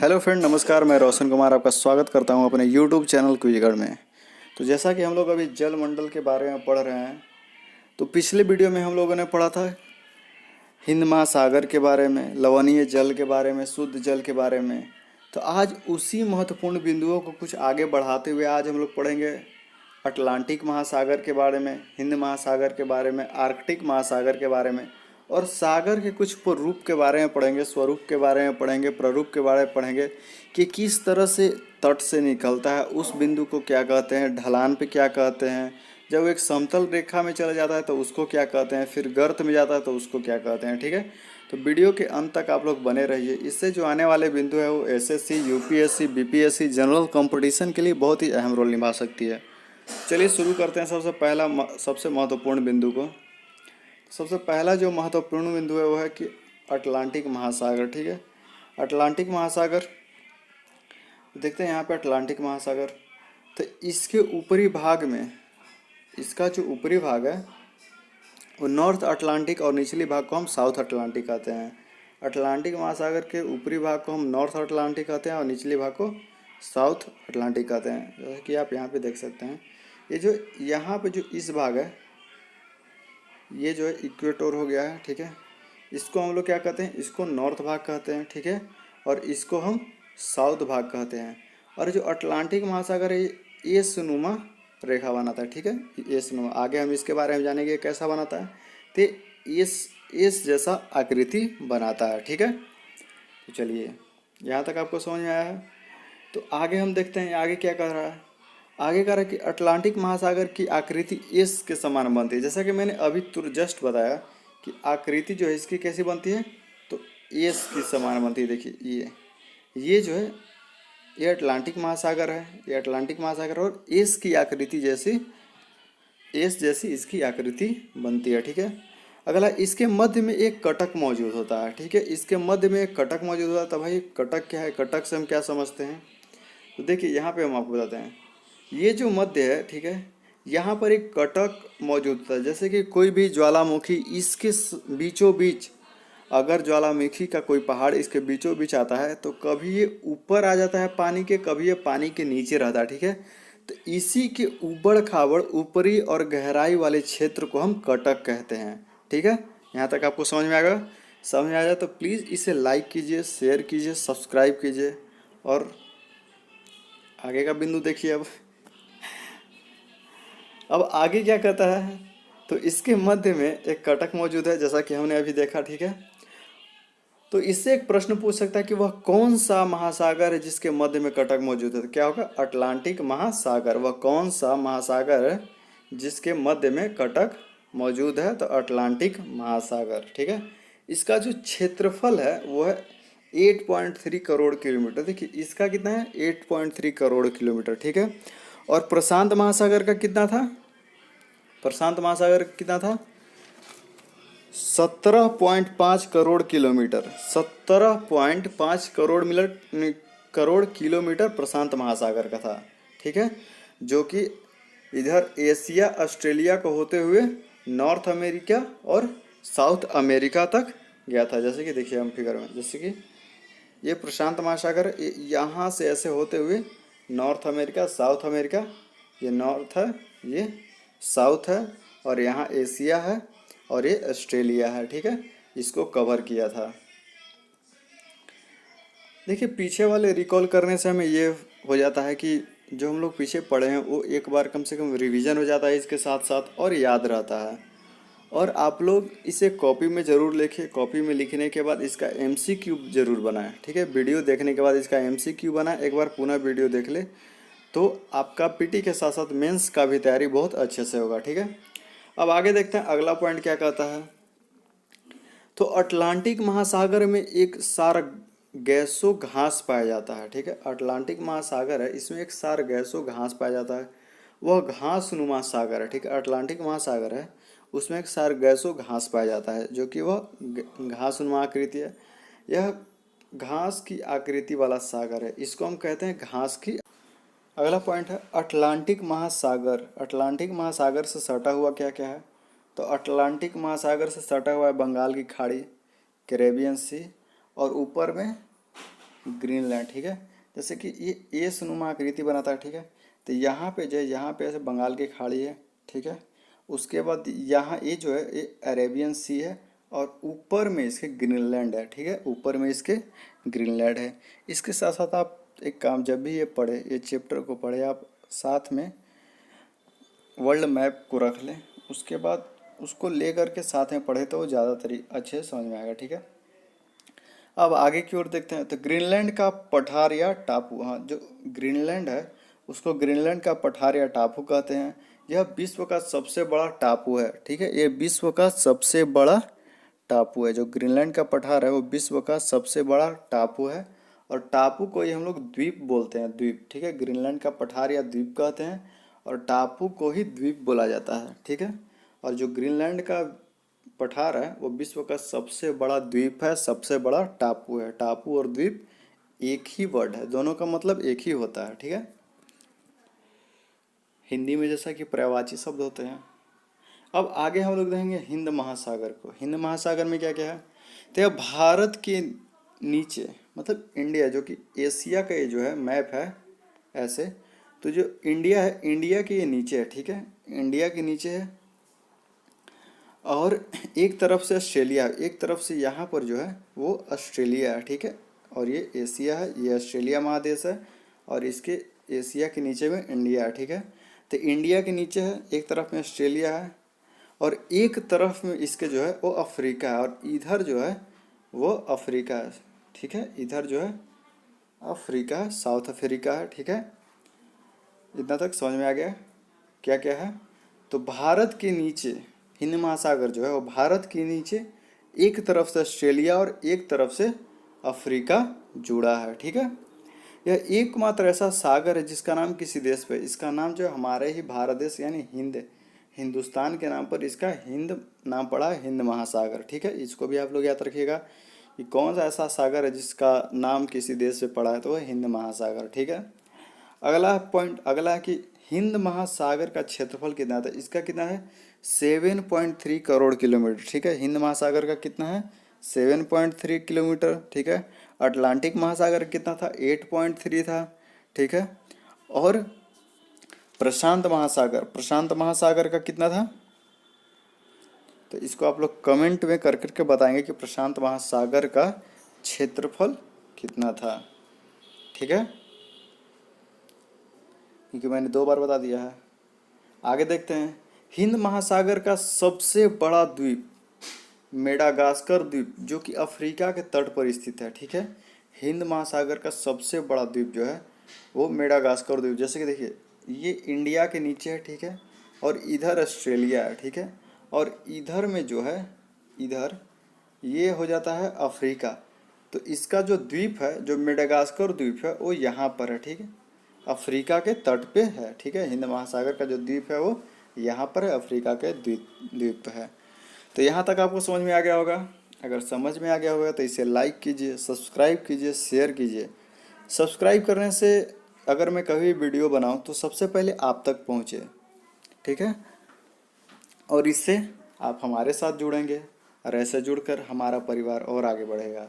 Hello friend, नमस्कार। मैं रोशन कुमार आपका स्वागत करता हूं अपने यूट्यूब चैनल क्विजगढ़ में। तो जैसा कि हम लोग अभी जल मंडल के बारे में पढ़ रहे हैं, तो पिछले वीडियो में हम लोगों ने पढ़ा था हिंद महासागर के बारे में, लवणीय जल के बारे में, शुद्ध जल के बारे में। तो आज उसी महत्वपूर्ण बिंदुओं को कुछ आगे बढ़ाते हुए आज हम लोग पढ़ेंगे अटलांटिक महासागर के बारे में, हिंद महासागर के बारे में, आर्कटिक महासागर के बारे में, और सागर के कुछ रूप के बारे में पढ़ेंगे, स्वरूप के बारे में पढ़ेंगे, प्ररूप के बारे में पढ़ेंगे कि किस तरह से तट से निकलता है, उस बिंदु को क्या कहते हैं, ढलान पे क्या कहते हैं, जब एक समतल रेखा में चला जाता है तो उसको क्या कहते हैं, फिर गर्त में जाता है तो उसको क्या कहते हैं। ठीक है, तो वीडियो के अंत तक आप लोग बने रहिए। इससे जो आने वाले बिंदु है वो SSC, UPSC, BPSC, general competition के लिए बहुत ही अहम रोल निभा सकती है। चलिए शुरू करते हैं सबसे महत्वपूर्ण बिंदु को। सबसे पहला जो महत्वपूर्ण बिंदु है वो है कि अटलांटिक महासागर। ठीक है, अटलांटिक महासागर देखते हैं यहाँ पे अटलांटिक महासागर। तो इसके ऊपरी भाग में, इसका जो ऊपरी भाग है वो नॉर्थ अटलांटिक और निचली भाग को हम साउथ अटलांटिक कहते हैं। अटलांटिक महासागर के ऊपरी भाग को हम नॉर्थ अटलांटिक कहते हैं और निचली भाग को साउथ अटलांटिक कहते हैं। जैसे कि आप यहाँ पे देख सकते हैं, ये जो यहाँ पे जो इस भाग है, ये जो है इक्वेटर हो गया है। ठीक है, इसको हम लोग क्या कहते हैं, इसको नॉर्थ भाग कहते हैं। ठीक है, और इसको हम साउथ भाग कहते हैं। और जो अटलांटिक महासागर है ये एसनुमा रेखा बनाता है। ठीक है, एसनुमा, आगे हम इसके बारे में जानेंगे कैसा बनाता है। तो एस जैसा आकृति बनाता है। ठीक है, तो चलिए यहाँ तक आपको समझ में आया है। तो आगे हम देखते हैं आगे क्या कर रहा है। आगे कह रहा है कि अटलांटिक महासागर की आकृति एस के समान बनती है। जैसा कि मैंने अभी जस्ट बताया कि आकृति जो है इसकी कैसी बनती है, तो एस की समान बनती है। देखिए ये जो है ये अटलांटिक महासागर है, ये अटलांटिक महासागर, और एस की आकृति जैसी, एस जैसी इसकी आकृति बनती है। ठीक है, अगला इसके मध्य में एक कटक मौजूद होता है। ठीक है, इसके मध्य में एक कटक मौजूद होता है। तो भाई कटक क्या है, कटक से हम क्या समझते हैं, तो देखिए यहाँ पे हम आपको बताते हैं। ये जो मध्य है, ठीक है, यहाँ पर एक कटक मौजूद था। जैसे कि कोई भी ज्वालामुखी इसके बीचों बीच, अगर ज्वालामुखी का कोई पहाड़ इसके बीचों बीच आता है तो कभी ये ऊपर आ जाता है पानी के, कभी ये पानी के नीचे रहता है। ठीक है, तो इसी के ऊबड़ खाबड़ ऊपरी और गहराई वाले क्षेत्र को हम कटक कहते हैं। ठीक है, यहाँ तक आपको समझ में आएगा। समझ में आ जाए तो प्लीज़ इसे लाइक कीजिए, शेयर कीजिए, सब्सक्राइब कीजिए। और आगे का बिंदु देखिए। अब आगे क्या कहता है, तो इसके मध्य में एक कटक मौजूद है, जैसा कि हमने अभी देखा। ठीक है, तो इससे एक प्रश्न पूछ सकता है कि वह कौन सा महासागर है जिसके मध्य में कटक मौजूद है। तो क्या होगा, अटलांटिक महासागर। वह कौन सा महासागर है जिसके मध्य में कटक मौजूद है, तो अटलांटिक महासागर। ठीक है, इसका जो क्षेत्रफल है वो है 8.3 करोड़ किलोमीटर। देखिए इसका कितना है, 8.3 करोड़ किलोमीटर। ठीक है, और प्रशांत महासागर का कितना था, प्रशांत महासागर कितना था, 17.5 करोड़ किलोमीटर। 17.5 करोड़ किलोमीटर प्रशांत महासागर का था। ठीक है, जो कि इधर एशिया, ऑस्ट्रेलिया को होते हुए नॉर्थ अमेरिका और साउथ अमेरिका तक गया था। जैसे कि देखिए हम फिगर में, जैसे कि ये प्रशांत महासागर यहाँ से ऐसे होते हुए नॉर्थ अमेरिका, साउथ अमेरिका, ये नॉर्थ है, ये साउथ है, और यहाँ एशिया है और ये ऑस्ट्रेलिया है। ठीक है, इसको कवर किया था। देखिए पीछे वाले रिकॉल करने से हमें ये हो जाता है कि जो हम लोग पीछे पढ़े हैं वो एक बार कम से कम रिवीजन हो जाता है इसके साथ साथ, और याद रहता है। और आप लोग इसे कॉपी में ज़रूर लिखें। कॉपी में लिखने के बाद इसका एमसीक्यू ज़रूर बनाएं। ठीक है, वीडियो देखने के बाद इसका एमसीक्यू बनाएं। एक बार पुनः वीडियो देख ले तो आपका पीटी के साथ साथ मेंस का भी तैयारी बहुत अच्छे से होगा। ठीक है, अब आगे देखते हैं अगला पॉइंट क्या कहता है। तो अटलांटिक महासागर में एक सार गैसो घास पाया जाता है। ठीक है, अटलांटिक महासागर है, इसमें एक सार गैसो घास पाया जाता है। वह घास नुमा सागर है। ठीक है, अटलांटिक महासागर है, उसमें एक सार गैसो घास पाया जाता है जो कि वह घास नुमा आकृति है। यह घास की आकृति वाला सागर है, इसको हम कहते हैं घास की। अगला पॉइंट है अटलांटिक महासागर। अटलांटिक महासागर से सटा हुआ क्या क्या है, तो अटलांटिक महासागर से सटा हुआ है बंगाल की खाड़ी, कैरेबियन सी, और ऊपर में ग्रीनलैंड, ठीक है। जैसे कि ये एस नुमा आकृति बनाता है, ठीक है। तो यहाँ पे जो है, यहाँ पे ऐसे बंगाल की खाड़ी है, ठीक है। उसके बाद यहाँ ये जो है ये अरेबियन सी है और ऊपर में इसके ग्रीनलैंड है, ठीक है। ऊपर में इसके ग्रीनलैंड है। इसके साथ साथ आप एक काम, जब भी ये पढ़े, ये चैप्टर को पढ़े, आप साथ में वर्ल्ड मैप को रख लें। उसके बाद उसको ले करके साथ में पढ़े तो वो ज़्यादातर अच्छे समझ में आएगा, ठीक है। अब आगे की ओर देखते हैं। तो ग्रीनलैंड का पठार या टापू, हाँ, जो ग्रीनलैंड है उसको ग्रीनलैंड का पठार या टापू कहते हैं। यह विश्व का सबसे बड़ा टापू है, ठीक है। ये विश्व का सबसे बड़ा टापू है। जो ग्रीनलैंड का पठार है वो विश्व का सबसे बड़ा टापू है। और टापू को ही हम लोग द्वीप बोलते हैं, द्वीप, ठीक है। ग्रीनलैंड का पठार या द्वीप कहते हैं और टापू को ही द्वीप बोला जाता है, ठीक है। और जो ग्रीनलैंड का पठार है वो विश्व का सबसे बड़ा द्वीप है, सबसे बड़ा टापू है। टापू और द्वीप एक ही वर्ड है, दोनों का मतलब एक ही होता है, ठीक है। हिंदी में जैसा कि पर्यायवाची शब्द होते हैं। अब आगे हम लोग देखेंगे हिंद महासागर को। हिंद महासागर में क्या क्या है? तो यह भारत के नीचे, मतलब इंडिया, जो कि एशिया का ये जो है मैप है ऐसे, तो जो इंडिया है, इंडिया के ये नीचे है, ठीक है। इंडिया के नीचे है और एक तरफ से ऑस्ट्रेलिया, एक तरफ से यहाँ पर जो है वो ऑस्ट्रेलिया है, ठीक है। और ये एशिया है, ये ऑस्ट्रेलिया महादेश है और इसके एशिया के नीचे में इंडिया है, ठीक है। तो इंडिया के नीचे है, एक तरफ में ऑस्ट्रेलिया है और एक तरफ में इसके जो है वो अफ्रीका है और इधर जो है वो अफ्रीका है, ठीक है। इधर जो है अफ्रीका है, साउथ अफ्रीका है, ठीक है। इतना तक समझ में आ गया क्या क्या है? तो भारत के नीचे हिंद महासागर जो है वो भारत के नीचे एक तरफ से ऑस्ट्रेलिया और एक तरफ से अफ्रीका जुड़ा है, ठीक है। यह एकमात्र ऐसा सागर है जिसका नाम किसी देश पे, इसका नाम जो है हमारे ही भारत देश यानी हिंदुस्तान के नाम पर इसका हिंद नाम पड़ा है, हिंद महासागर, ठीक है। इसको भी आप लोग याद रखिएगा कि कौन सा ऐसा सागर है जिसका नाम किसी देश पे पड़ा है, तो वह हिंद महासागर, ठीक है। अगला पॉइंट, अगला है कि हिंद महासागर का क्षेत्रफल कितना था? इसका कितना है? 7.3 करोड़ किलोमीटर, ठीक है। हिंद महासागर का कितना है? 7.3 किलोमीटर, ठीक है। अटलांटिक महासागर कितना था? 8.3 था, ठीक है। और प्रशांत महासागर का कितना था? तो इसको आप लोग कमेंट में कर करके बताएंगे कि प्रशांत महासागर का क्षेत्रफल कितना था, ठीक है, क्योंकि मैंने 2 बार बता दिया है। आगे देखते हैं। हिंद महासागर का सबसे बड़ा द्वीप मेडागास्कर द्वीप, जो कि अफ्रीका के तट पर स्थित है, ठीक है। हिंद महासागर का सबसे बड़ा द्वीप जो है वो मेडागास्कर द्वीप, जैसे कि देखिए ये इंडिया के नीचे है, ठीक है। और इधर ऑस्ट्रेलिया है, ठीक है। और इधर में जो है, इधर ये हो जाता है अफ्रीका। तो इसका जो द्वीप है, जो मेडागास्कर द्वीप है, वो यहाँ पर है, ठीक है। अफ्रीका के तट पे है, ठीक है। हिंद महासागर का जो द्वीप है वो यहाँ पर है, अफ्रीका के द्वीप पे है। तो यहाँ तक आपको समझ में आ गया होगा। अगर समझ में आ गया होगा तो इसे लाइक कीजिए, सब्सक्राइब कीजिए, शेयर कीजिए। सब्सक्राइब करने से अगर मैं कभी वीडियो बनाऊँ तो सबसे पहले आप तक पहुँचे, ठीक है। और इससे आप हमारे साथ जुड़ेंगे और ऐसे जुड़कर हमारा परिवार और आगे बढ़ेगा।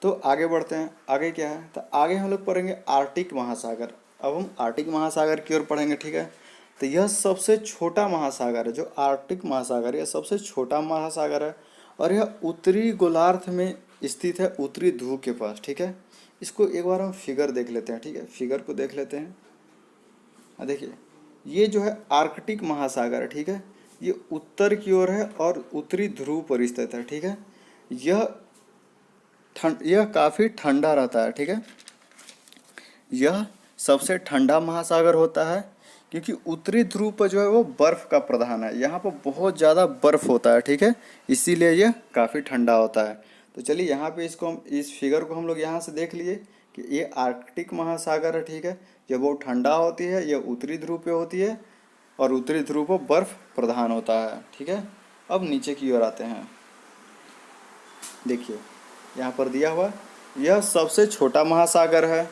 तो आगे बढ़ते हैं। आगे क्या है? तो आगे हम लोग पढ़ेंगे आर्कटिक महासागर। अब हम आर्कटिक महासागर की ओर पढ़ेंगे, ठीक है। तो यह सबसे छोटा महासागर है, जो आर्कटिक महासागर, यह सबसे छोटा महासागर है और यह उत्तरी गोलार्ध में स्थित है, उत्तरी ध्रुव के पास, ठीक है। इसको एक बार हम फिगर देख लेते हैं, ठीक है। फिगर को देख लेते हैं। देखिए ये जो है आर्कटिक महासागर है, ठीक है। ये उत्तर की ओर है और उत्तरी ध्रुव पर स्थित है, ठीक है। यह काफ़ी ठंडा रहता है, ठीक है। यह सबसे ठंडा महासागर होता है क्योंकि उत्तरी ध्रुव पर जो है वो बर्फ़ का प्रधान है, यहाँ पर बहुत ज़्यादा बर्फ़ होता है, ठीक है। इसीलिए यह काफ़ी ठंडा होता है। तो चलिए यहाँ पे इसको हम, इस फिगर को हम लोग यहाँ से देख लिए कि ये आर्कटिक महासागर है, ठीक है। जब वो ठंडा होती है, यह उत्तरी ध्रुव पे होती है और उत्तरी ध्रुव पर बर्फ़ प्रधान होता है, ठीक है। अब नीचे की ओर आते हैं। देखिए यहाँ पर दिया हुआ, यह सबसे छोटा महासागर है।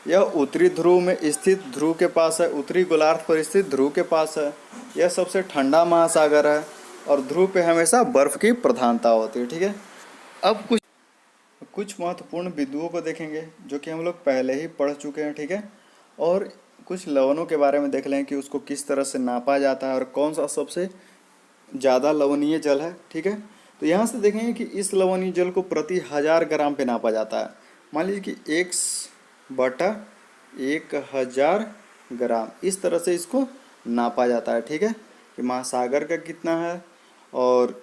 यह उत्तरी ध्रुव में स्थित ध्रुव के पास है, उत्तरी गोलार्ध पर स्थित ध्रुव के पास है। यह सबसे ठंडा महासागर है और ध्रुव पे हमेशा बर्फ़ की प्रधानता होती है, ठीक है। अब कुछ महत्वपूर्ण बिंदुओं को देखेंगे जो कि हम लोग पहले ही पढ़ चुके हैं, ठीक है। और कुछ लवणों के बारे में देख लें कि उसको किस तरह से नापा जाता है और कौन सा सबसे ज़्यादा लवणीय जल है, ठीक है। तो यहाँ से देखेंगे कि इस लवणीय जल को प्रति 1000 ग्राम पे नापा जाता है। मान लीजिए कि 1/1000 ग्राम, इस तरह से इसको नापा जाता है, ठीक है। कि महासागर का कितना है और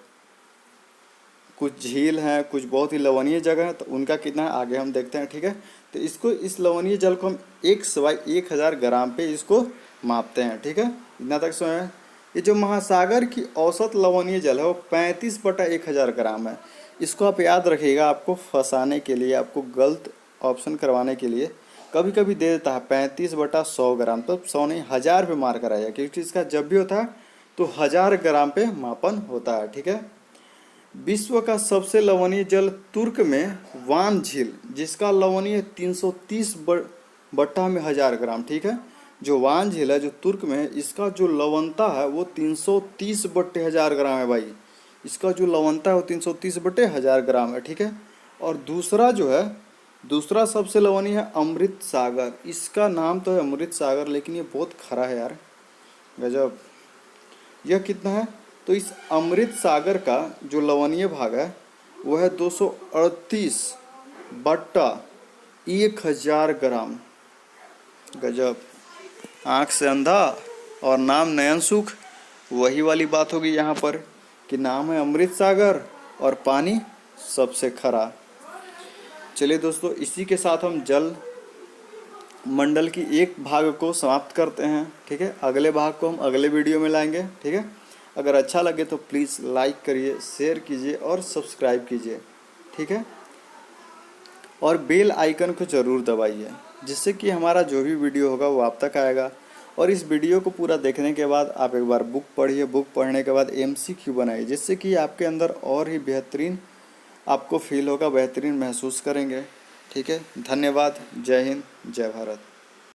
कुछ झील हैं, कुछ बहुत ही लवणीय जगह है तो उनका कितना है आगे हम देखते हैं, ठीक है। तो इसको, इस लवणीय जल को हम 1/1000 ग्राम पे इसको मापते हैं, ठीक है। इतना तक समझ में। ये जो महासागर की औसत लवणीय जल है वो 35/1000 ग्राम है। इसको आप याद रखिएगा, आपको फंसाने के लिए, आपको गलत ऑप्शन करवाने के लिए कभी कभी दे देता है 35/100 ग्राम, तो 100 नहीं 1000 पे मार कराया, क्योंकि इसका जब भी होता है तो 1000 ग्राम पे मापन होता है, ठीक है। विश्व का सबसे लवणीय जल तुर्क में वान झील, जिसका लवणीय 330/1000 ग्राम, ठीक है। जो वान झील है जो तुर्क में है, इसका जो लवणता है वो 330/1000 ग्राम है भाई। इसका जो लवणता है वो 330/1000 ग्राम है, ठीक है। और दूसरा जो है, दूसरा सबसे लवणीय है अमृत सागर। इसका नाम तो है अमृत सागर, लेकिन ये बहुत खरा है यार, गजब। यह कितना है, तो इस अमृत सागर का जो लवणीय भाग है वो है 238/1000 ग्राम, गजब। आँख से अंधा और नाम नयन सुख, वही वाली बात होगी यहाँ पर कि नाम है अमृत सागर और पानी सबसे खरा। चलिए दोस्तों, इसी के साथ हम जल मंडल की एक भाग को समाप्त करते हैं, ठीक है। अगले भाग को हम अगले वीडियो में लाएंगे, ठीक है। अगर अच्छा लगे तो प्लीज़ लाइक करिए, शेयर कीजिए और सब्सक्राइब कीजिए, ठीक है। और बेल आइकन को ज़रूर दबाइए, जिससे कि हमारा जो भी वीडियो होगा वो आप तक आएगा। और इस वीडियो को पूरा देखने के बाद आप एक बार बुक पढ़िए, बुक पढ़ने के बाद MCQ बनाइए, जिससे कि आपके अंदर और ही बेहतरीन आपको फील होगा, बेहतरीन महसूस करेंगे, ठीक है। धन्यवाद। जय हिंद, जय भारत।